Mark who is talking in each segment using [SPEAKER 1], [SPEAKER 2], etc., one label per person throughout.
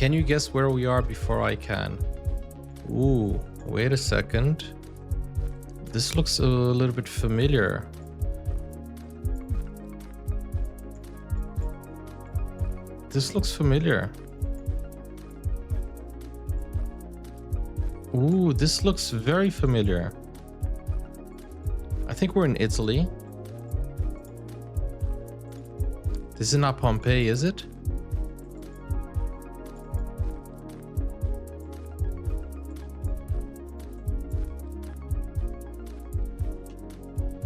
[SPEAKER 1] Can you guess where we are before I can? Ooh, wait a second. This looks a little bit familiar. This looks familiar. Ooh, this looks very familiar. I think we're in Italy. This is not Pompeii, is it?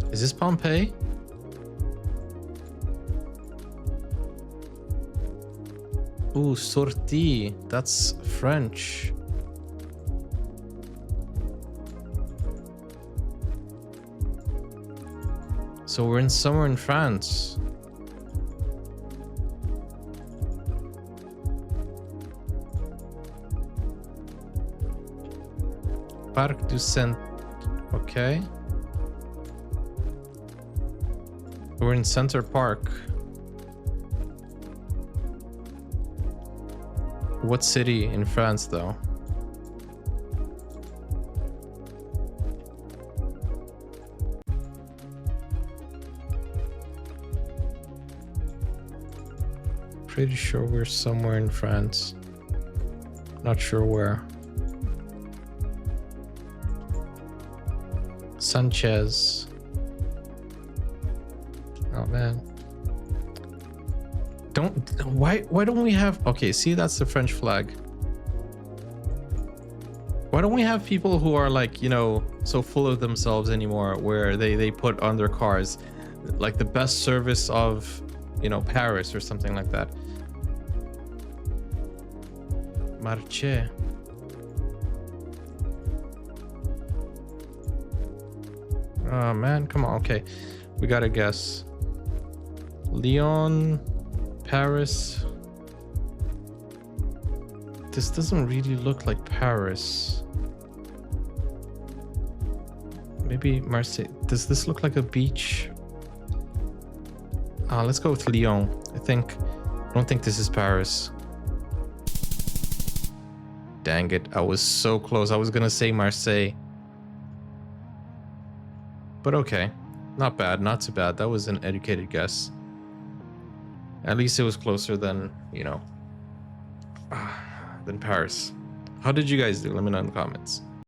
[SPEAKER 1] Is this Pompeii? Ooh, sortie. That's French. So we're in somewhere in France. Parc du Centre. Okay. We're in Center Park. What city in France, though? Pretty sure we're somewhere in France. Not sure where. Sanchez. Oh man. Why don't we have, okay, see, that's the French flag. Why don't we have people who are like, you know, so full of themselves anymore, where they put on their cars like the best service of, you know, Paris or something like that. Marche. Oh man, come on. Okay, we gotta guess. Lyon, Paris. This doesn't really look like Paris. Maybe Marseille. Does this look like a beach? Let's go with Lyon. I don't think this is Paris. Dang it, I was so close. I was gonna say Marseille. But okay, not bad, not too bad. That was an educated guess. At least it was closer than, you know, than Paris. How did you guys do? Let me know in the comments.